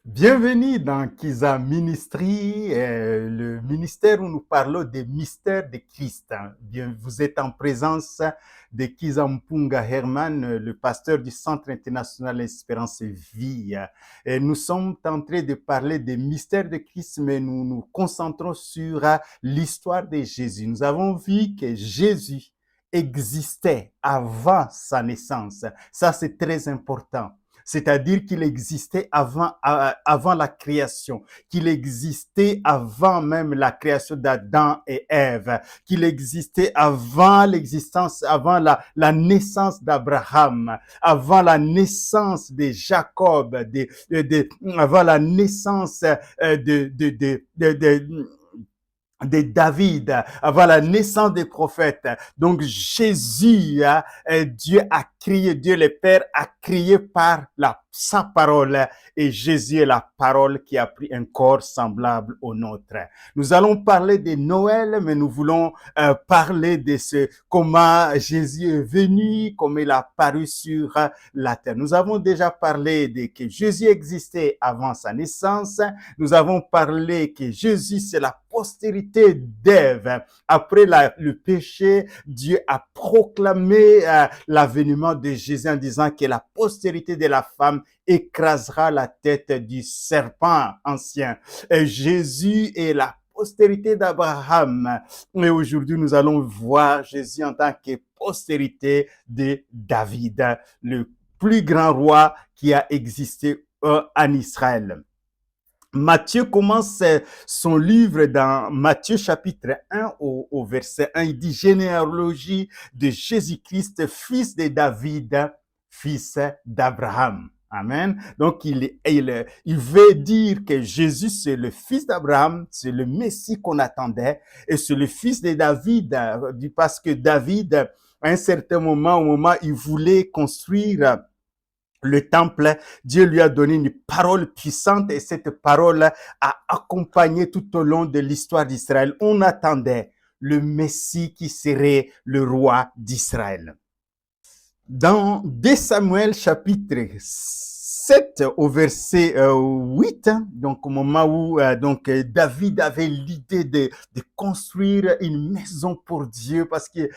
Bienvenue dans Kiza Ministry, le ministère où nous parlons des mystères de Christ. Bien, vous êtes en présence de Kiza Mpunga Herman, le pasteur du Centre international Espérance et Vie. Et nous sommes en train de parler des mystères de Christ, mais nous nous concentrons sur l'histoire de Jésus. Nous avons vu que Jésus existait avant sa naissance. Ça, c'est très important. C'est-à-dire qu'il existait avant la création, qu'il existait avant même la création d'Adam et Ève, qu'il existait avant l'existence, avant la naissance d'Abraham, avant la naissance de Jacob, avant la naissance de David, avant la naissance des prophètes. Donc Jésus, Dieu a créé, Dieu le Père a créé par sa parole, et Jésus est la parole qui a pris un corps semblable au nôtre. Nous allons parler de Noël, mais nous voulons parler de comment Jésus est venu, comment il a paru sur la terre. Nous avons déjà parlé de que Jésus existait avant sa naissance. Nous avons parlé que Jésus, c'est la postérité d'Ève. Après le péché, Dieu a proclamé l'avènement de Jésus en disant que la postérité de la femme écrasera la tête du serpent ancien. Et Jésus est la postérité d'Abraham. Et aujourd'hui, nous allons voir Jésus en tant que postérité de David, le plus grand roi qui a existé en Israël. Matthieu commence son livre dans Matthieu chapitre 1 au verset 1. Il dit généalogie de Jésus-Christ, fils de David, fils d'Abraham. Amen. Donc, il veut dire que Jésus, c'est le fils d'Abraham, c'est le Messie qu'on attendait, et c'est le fils de David, parce que David, à un certain moment, au moment où il voulait construire le temple, Dieu lui a donné une parole puissante, et cette parole a accompagné tout au long de l'histoire d'Israël. On attendait le Messie qui serait le roi d'Israël. Dans 2 Samuel chapitre 7 au verset 8, donc au moment où David avait l'idée de construire une maison pour Dieu, parce qu'il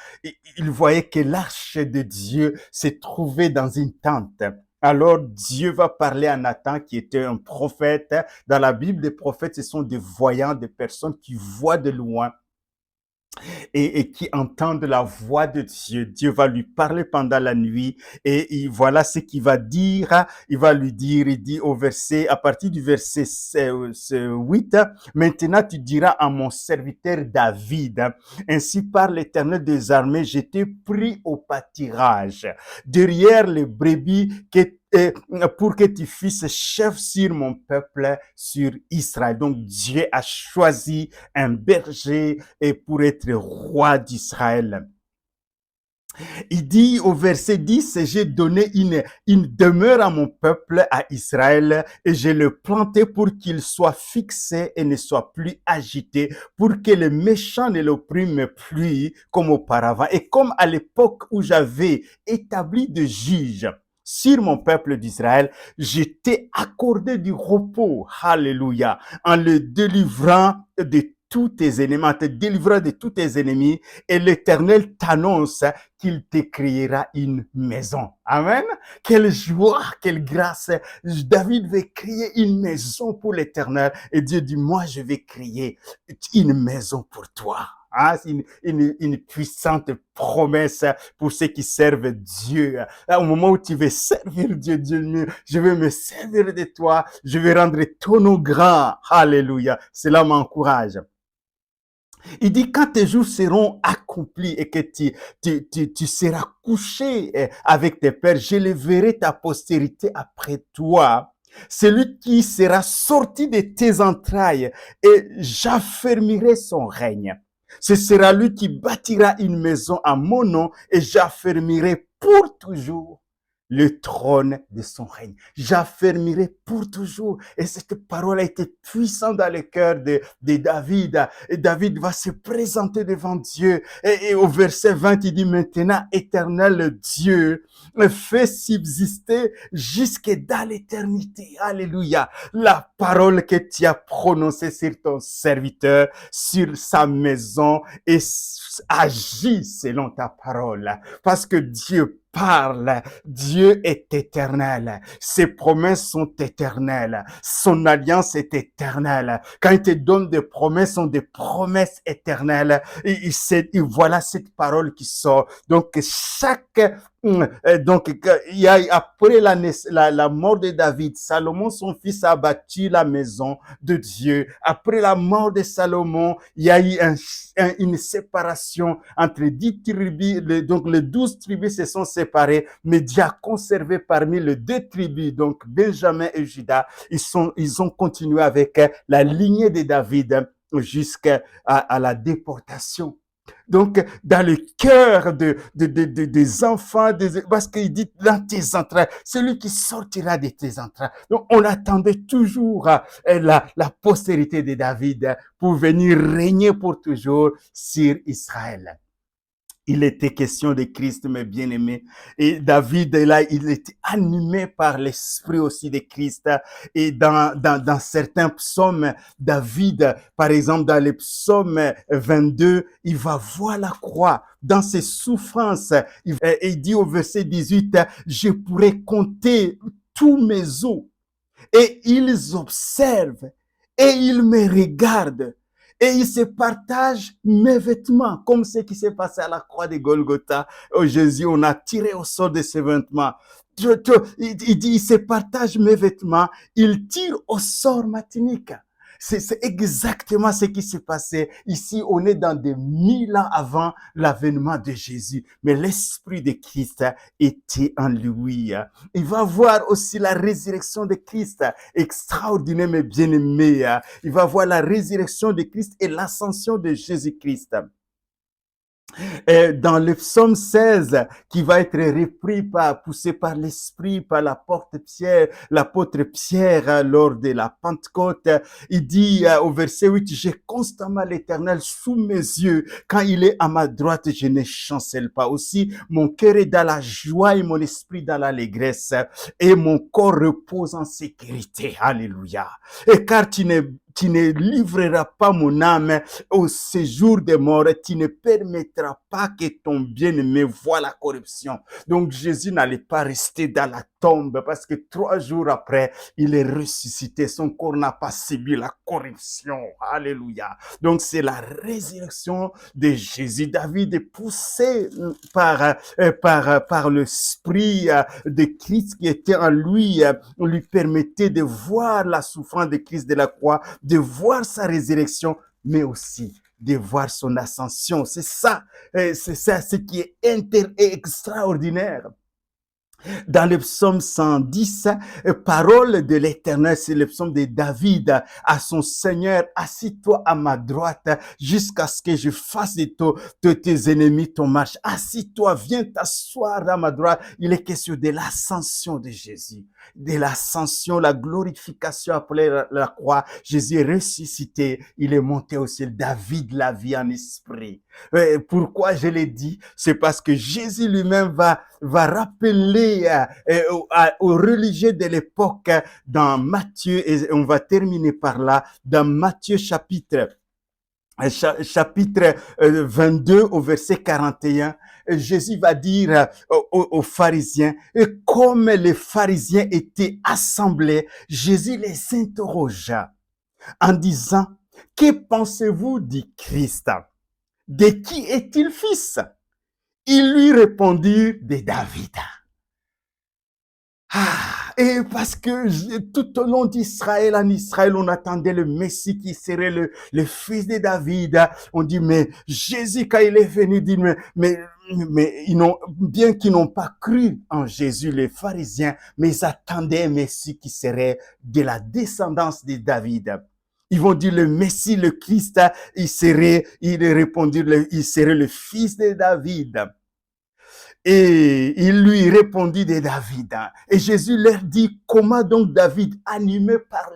voyait que l'arche de Dieu se trouvait dans une tente. Alors Dieu va parler à Nathan, qui était un prophète. Dans la Bible, les prophètes, ce sont des voyants, des personnes qui voient de loin et qui entendent la voix de Dieu. Dieu va lui parler pendant la nuit, et voilà ce qu'il va dire. Il va lui dire, il dit à partir du verset 8, maintenant tu diras à mon serviteur David, ainsi parle l'Éternel des armées, je t'ai pris au pâturage, derrière les brebis pour que tu fasses chef sur mon peuple, sur Israël. Donc Dieu a choisi un berger et pour être roi d'Israël. Il dit au verset 10, j'ai donné une demeure à mon peuple, à Israël, et je le planté pour qu'il soit fixé et ne soit plus agité, pour que les méchants ne l'oppriment plus comme auparavant. Et comme à l'époque où j'avais établi des juges sur mon peuple d'Israël, je t'ai accordé du repos, alléluia, en le délivrant de tous tes ennemis, en te délivrant de tous tes ennemis, et l'Éternel t'annonce qu'il te créera une maison. Amen. Quelle joie, quelle grâce. David veut créer une maison pour l'Éternel, et Dieu dit, moi je vais créer une maison pour toi. Ah, c'est une puissante promesse pour ceux qui servent Dieu. Au moment où tu veux servir Dieu, Dieu, je vais me servir de toi, je vais rendre ton nom grand. Alléluia. Cela m'encourage. Il dit, quand tes jours seront accomplis et que tu seras couché avec tes pères, j'élèverai ta postérité après toi. Celui qui sera sorti de tes entrailles, et j'affermirai son règne. Ce sera lui qui bâtira une maison à mon nom, et j'affermirai pour toujours le trône de son règne. J'affermirai pour toujours. Et cette parole a été puissante dans le cœur de David. Et David va se présenter devant Dieu. Et au verset 20, il dit, maintenant, éternel Dieu, fais subsister jusque dans l'éternité. Alléluia. La parole que tu as prononcée sur ton serviteur, sur sa maison, et agis selon ta parole. Parce que Dieu parle. Dieu est éternel. Ses promesses sont éternelles. Son alliance est éternelle. Quand il te donne des promesses, sont des promesses éternelles. Et voilà cette parole qui sort. Donc, il y a, après la mort de David, Salomon, son fils, a bâti la maison de Dieu. Après la mort de Salomon, il y a eu une séparation entre 10 tribus. Donc, les 12 tribus se sont séparées, mais Dieu a conservé parmi les 2 tribus, donc Benjamin et Juda. Ils ont continué avec la lignée de David jusqu'à la déportation. Donc, dans le cœur des enfants, parce qu'il dit dans tes entrailles, celui qui sortira de tes entrailles. Donc, on attendait toujours la postérité de David pour venir régner pour toujours sur Israël. Il était question de Christ, mes bien-aimés. Et David, là, il était animé par l'esprit aussi de Christ. Et dans certains psaumes, David, par exemple, dans le psaume 22, il va voir la croix. Dans ses souffrances, il dit au verset 18, je pourrais compter tous mes os. Et ils observent et ils me regardent. Et ils se partagent mes vêtements, comme ce qui s'est passé à la croix de Golgotha. Oh Jésus, on a tiré au sort de ses vêtements. Il dit, ils se partagent mes vêtements, ils tirent au sort ma tunique. C'est exactement ce qui s'est passé. Ici, on est dans des 1000 ans avant l'avènement de Jésus. Mais l'Esprit de Christ était en lui. Il va voir aussi la résurrection de Christ, extraordinaire mais bien-aimé. Il va voir la résurrection de Christ et l'ascension de Jésus-Christ. Dans le psaume 16, qui va être repris poussé par l'Esprit, par l'apôtre Pierre, lors de la Pentecôte, il dit au verset 8, j'ai constamment l'Éternel sous mes yeux. Quand il est à ma droite, je ne chancelle pas. Aussi, mon cœur est dans la joie et mon esprit dans l'allégresse, et mon corps repose en sécurité. Alléluia. Et car tu ne livreras pas mon âme au séjour des morts, tu ne permettras pas que ton bien-aimé voie la corruption. Donc Jésus n'allait pas rester dans la tombe parce que 3 jours après, il est ressuscité. Son corps n'a pas subi la corruption. Alléluia. Donc c'est la résurrection de Jésus. David est poussé par l'esprit de Christ qui était en lui, lui permettait de voir la souffrance de Christ de la croix, de voir sa résurrection, mais aussi de voir son ascension. C'est ça ce qui est extraordinaire. Dans le psaume 110, parole de l'Éternel, c'est le psaume de David à son Seigneur, assis-toi à ma droite jusqu'à ce que je fasse de tes ennemis ton marche. Assis-toi, viens t'asseoir à ma droite. Il est question de l'ascension de Jésus, de l'ascension, la glorification après la croix. Jésus est ressuscité, il est monté au ciel. David la vit en esprit. Pourquoi je l'ai dit? C'est parce que Jésus lui-même va rappeler aux religieux de l'époque dans Matthieu, et on va terminer par là, dans Matthieu chapitre 22 au verset 41, Jésus va dire aux pharisiens, et comme les pharisiens étaient assemblés, Jésus les interrogea en disant, que pensez-vous du Christ? De qui est-il fils? Ils lui répondirent, de David. Et parce que tout au long d'Israël, en Israël, on attendait le Messie qui serait le fils de David. On dit, mais Jésus, quand il est venu, dit, mais bien qu'ils n'ont pas cru en Jésus, les pharisiens, mais ils attendaient un Messie qui serait de la descendance de David. Ils vont dire le Messie, le Christ, il serait le fils de David. Et il lui répondit de David. Et Jésus leur dit, comment donc David, animé par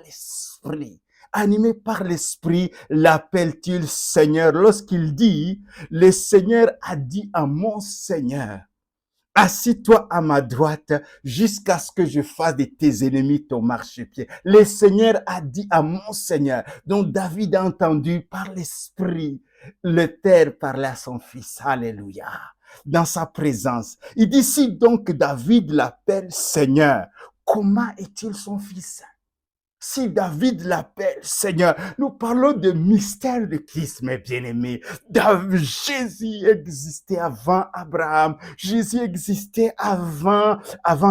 l'Esprit, l'appelle-t-il Seigneur? Lorsqu'il dit, le Seigneur a dit à mon Seigneur, assis-toi à ma droite jusqu'à ce que je fasse de tes ennemis ton marchepied. Le Seigneur a dit à mon Seigneur. Donc David a entendu par l'Esprit le Père parler à son Fils. Alléluia. Dans sa présence. Il dit, si donc David l'appelle Seigneur, comment est-il son Fils? Si David l'appelle Seigneur, nous parlons de mystère de Christ, mes bien-aimés. Jésus existait avant Abraham. Jésus existait avant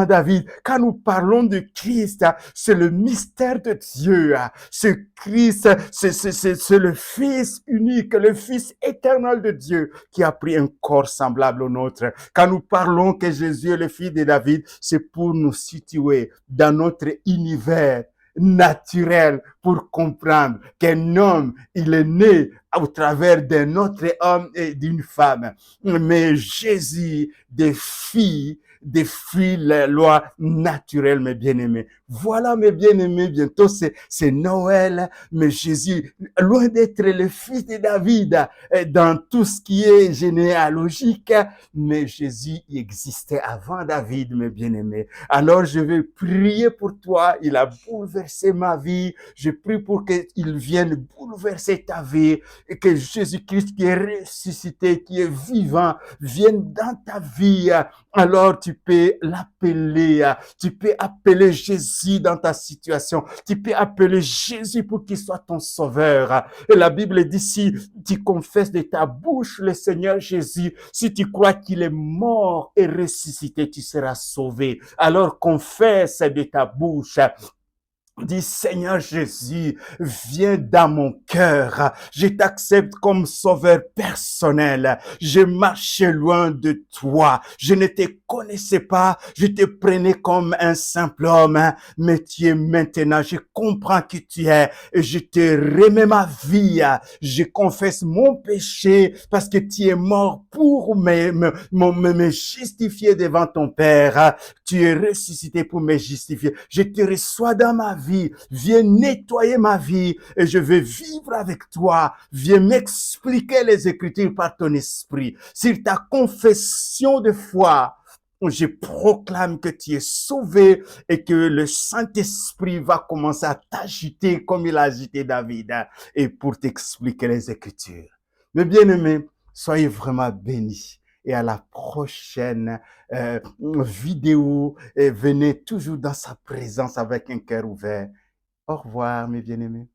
David. Quand nous parlons de Christ, c'est le mystère de Dieu. Ce Christ, c'est le Fils unique, le Fils éternel de Dieu qui a pris un corps semblable au nôtre. Quand nous parlons que Jésus est le Fils de David, c'est pour nous situer dans notre univers naturel pour comprendre qu'un homme, il est né au travers d'un autre homme et d'une femme. Mais Jésus défie la loi naturelle, mes bien-aimés. Voilà, mes bien-aimés, bientôt c'est Noël, mais Jésus, loin d'être le fils de David dans tout ce qui est généalogique, mais Jésus existait avant David, mes bien-aimés. Alors je vais prier pour toi, il a bouleversé ma vie, je prie pour qu'il vienne bouleverser ta vie, et que Jésus-Christ qui est ressuscité, qui est vivant, vienne dans ta vie. Alors tu peux l'appeler, tu peux appeler Jésus dans ta situation, tu peux appeler Jésus pour qu'il soit ton sauveur. Et la Bible dit, si tu confesses de ta bouche le Seigneur Jésus, si tu crois qu'il est mort et ressuscité, tu seras sauvé. Alors confesse de ta bouche. Dis, Seigneur Jésus, viens dans mon cœur. Je t'accepte comme sauveur personnel. Je marchais loin de toi. Je ne te connaissais pas. Je te prenais comme un simple homme. Mais tu es maintenant. Je comprends qui tu es. Et je te remets ma vie. Je confesse mon péché parce que tu es mort pour me justifier devant ton Père. Tu es ressuscité pour me justifier. Je te reçois dans ma vie. Viens nettoyer ma vie et je vais vivre avec toi. Viens m'expliquer les Écritures par ton esprit. Sur ta confession de foi, je proclame que tu es sauvé et que le Saint-Esprit va commencer à t'agiter comme il a agité David et pour t'expliquer les Écritures. Mes bien-aimés, soyez vraiment bénis. Et à la prochaine vidéo. Et venez toujours dans sa présence avec un cœur ouvert. Au revoir, mes bien-aimés.